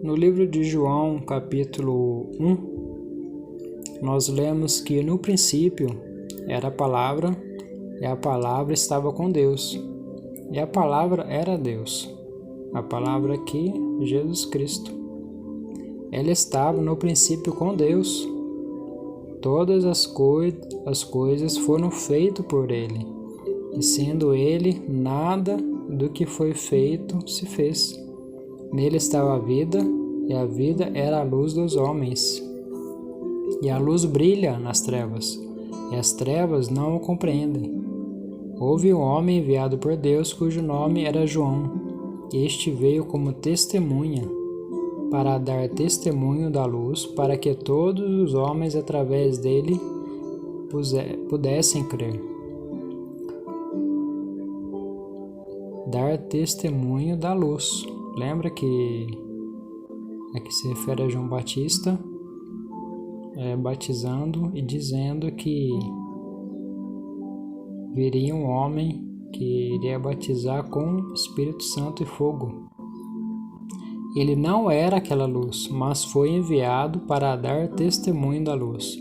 No livro de João, capítulo 1, nós lemos que no princípio era a palavra, e a palavra estava com Deus, e a palavra era Deus. A palavra aqui, Jesus Cristo. Ele estava no princípio com Deus. Todas as coisas foram feitas por Ele, e sendo Ele, nada do que foi feito se fez. Nele estava a vida, e a vida era a luz dos homens. E a luz brilha nas trevas, e as trevas não o compreendem. Houve um homem enviado por Deus, cujo nome era João. Este veio como testemunha, para dar testemunho da luz, para que todos os homens através dele pudessem crer. Dar testemunho da luz. Lembra que aqui se refere a João Batista, batizando e dizendo que viria um homem que iria batizar com Espírito Santo e fogo. Ele não era aquela luz, mas foi enviado para dar testemunho da luz.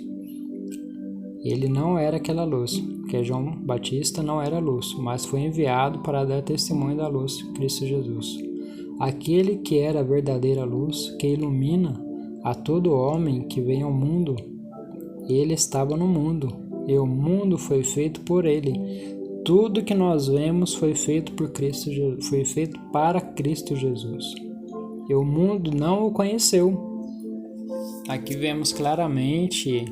Ele não era aquela luz, porque João Batista não era luz, mas foi enviado para dar testemunho da luz, Cristo Jesus. Aquele que era a verdadeira luz, que ilumina a todo homem que vem ao mundo, ele estava no mundo, e o mundo foi feito por ele. Tudo que nós vemos foi feito por Cristo, foi feito para Cristo Jesus. E o mundo não o conheceu. Aqui vemos claramente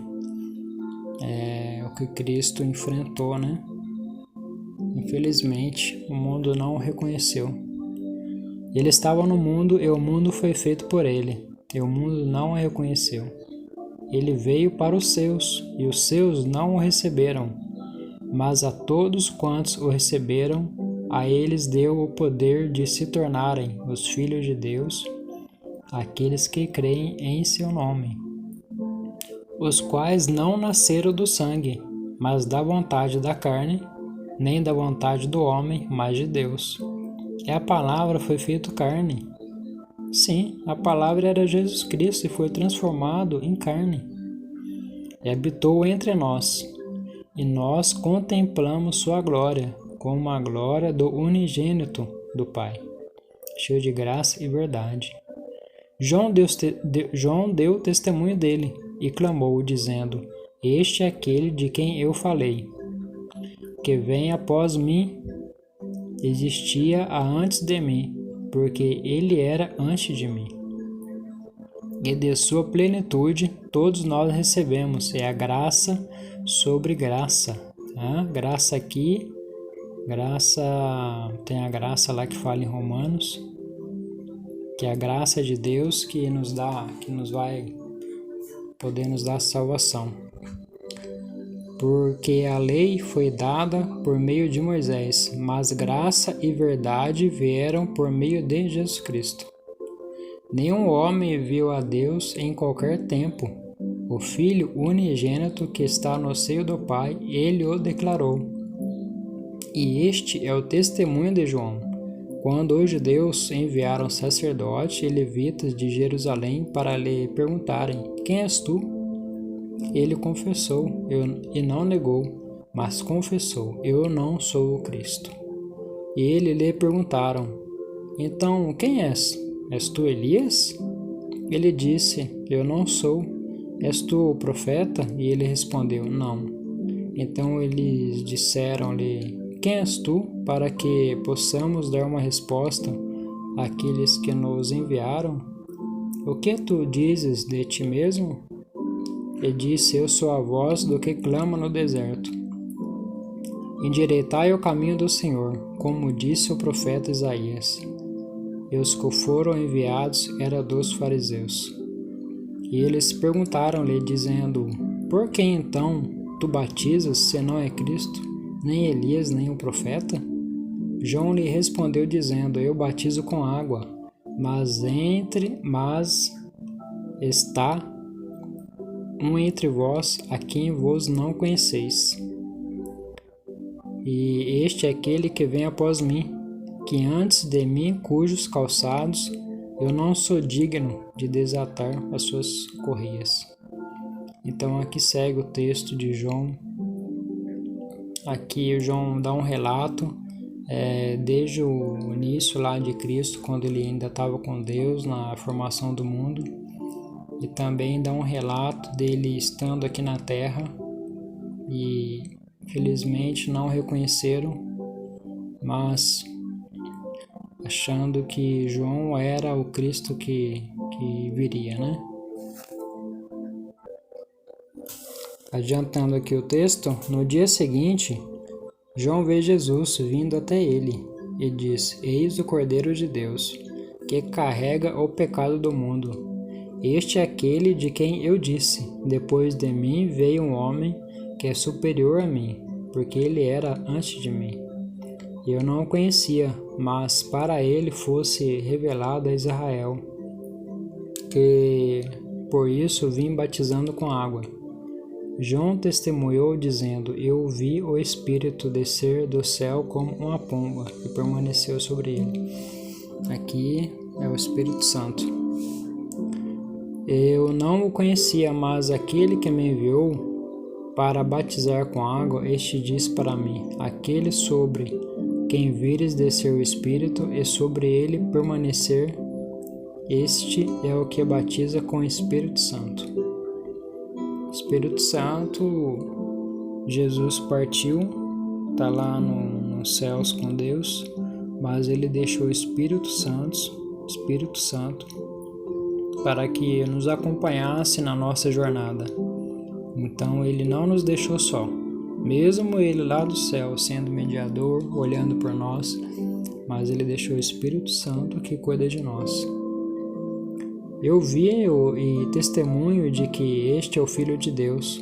o que Cristo enfrentou, né? Infelizmente, o mundo não o reconheceu. Ele estava no mundo e o mundo foi feito por ele, e o mundo não o reconheceu. Ele veio para os seus, e os seus não o receberam. Mas a todos quantos o receberam, a eles deu o poder de se tornarem os filhos de Deus, aqueles que creem em seu nome, os quais não nasceram do sangue, mas da vontade da carne, nem da vontade do homem, mas de Deus. E a palavra foi feita carne. Sim, a palavra era Jesus Cristo e foi transformado em carne. E habitou entre nós. E nós contemplamos sua glória, como a glória do unigênito do Pai, cheio de graça e verdade. João deu testemunho dele e clamou, dizendo: Este é aquele de quem eu falei, que vem após mim, existia antes de mim, porque ele era antes de mim. E de sua plenitude todos nós recebemos, é a graça sobre graça. Graça aqui, tem a graça lá que fala em Romanos, que é a graça de Deus que nos vai poder nos dar salvação. Porque a lei foi dada por meio de Moisés, mas graça e verdade vieram por meio de Jesus Cristo. Nenhum homem viu a Deus em qualquer tempo. O Filho unigênito que está no seio do Pai, ele o declarou. E este é o testemunho de João, quando os judeus enviaram sacerdotes e levitas de Jerusalém para lhe perguntarem: Quem és tu? Ele confessou, e não negou, mas confessou: Eu não sou o Cristo. E eles lhe perguntaram: Então, quem és? És tu Elias? Ele disse: Eu não sou. És tu o profeta? E ele respondeu: Não. Então eles disseram-lhe: Quem és tu? Para que possamos dar uma resposta àqueles que nos enviaram. O que tu dizes de ti mesmo? Ele disse: Eu sou a voz do que clama no deserto. Endireitai o caminho do Senhor, como disse o profeta Isaías. E os que foram enviados eram dos fariseus. E eles perguntaram-lhe, dizendo: Por que então tu batizas, se não é Cristo, nem Elias, nem o profeta? João lhe respondeu, dizendo: Eu batizo com água, mas está um entre vós a quem vos não conheceis. E este é aquele que vem após mim, que antes de mim, cujos calçados eu não sou digno de desatar as suas correias. Então aqui segue o texto de João. Aqui João dá um relato desde o início lá de Cristo, quando ele ainda estava com Deus na formação do mundo, e também dá um relato dele estando aqui na terra e felizmente não reconheceram, mas achando que João era o Cristo que viria, né? Adiantando aqui o texto, no dia seguinte, João vê Jesus vindo até ele e diz: Eis o Cordeiro de Deus, que carrega o pecado do mundo. Este é aquele de quem eu disse: depois de mim veio um homem que é superior a mim, porque ele era antes de mim. Eu não o conhecia, mas para ele fosse revelado a Israel, que por isso vim batizando com água. João testemunhou dizendo: Eu vi o Espírito descer do céu como uma pomba e permaneceu sobre ele. Aqui é o Espírito Santo. Eu não o conhecia, mas aquele que me enviou para batizar com água, este diz para mim: Aquele sobre quem vires descer o Espírito e sobre ele permanecer, este é o que batiza com o Espírito Santo. Espírito Santo, Jesus partiu, está lá nos céus com Deus, mas ele deixou o Espírito Santo, para que nos acompanhasse na nossa jornada. Então ele não nos deixou só, mesmo ele lá do céu sendo mediador, olhando por nós, mas ele deixou o Espírito Santo que cuida de nós. Eu vi e testemunho de que este é o Filho de Deus.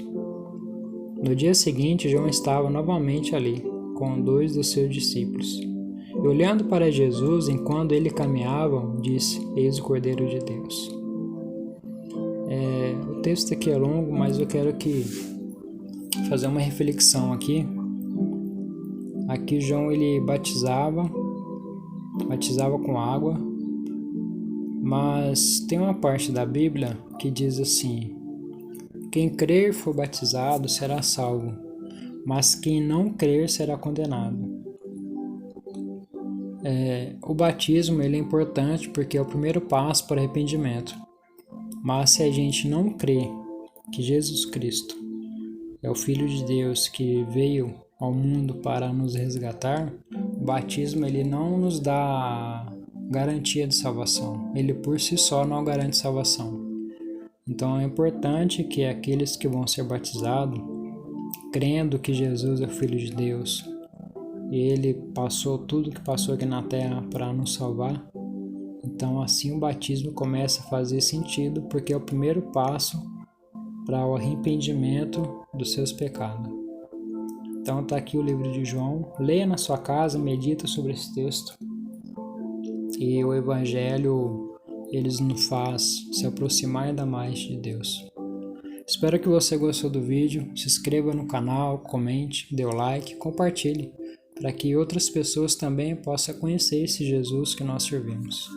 No dia seguinte, João estava novamente ali, com 2 dos seus discípulos. E olhando para Jesus, enquanto ele caminhava, disse: Eis o Cordeiro de Deus. O texto aqui é longo, mas eu quero fazer uma reflexão aqui. Aqui João ele batizava com água, mas tem uma parte da Bíblia que diz assim: quem crer e for batizado será salvo, mas quem não crer será condenado. O batismo ele é importante porque é o primeiro passo para o arrependimento. Mas se a gente não crê que Jesus Cristo é o Filho de Deus que veio ao mundo para nos resgatar, o batismo ele não nos dá garantia de salvação. Ele por si só não garante salvação. Então é importante que aqueles que vão ser batizados, crendo que Jesus é o Filho de Deus, e ele passou tudo que passou aqui na terra para nos salvar, então assim o batismo começa a fazer sentido, porque é o primeiro passo para o arrependimento dos seus pecados. Então está aqui o livro de João, leia na sua casa, medita sobre esse texto. E o Evangelho, eles nos faz se aproximar ainda mais de Deus. Espero que você gostou do vídeo, se inscreva no canal, comente, dê o like, compartilhe, para que outras pessoas também possam conhecer esse Jesus que nós servimos.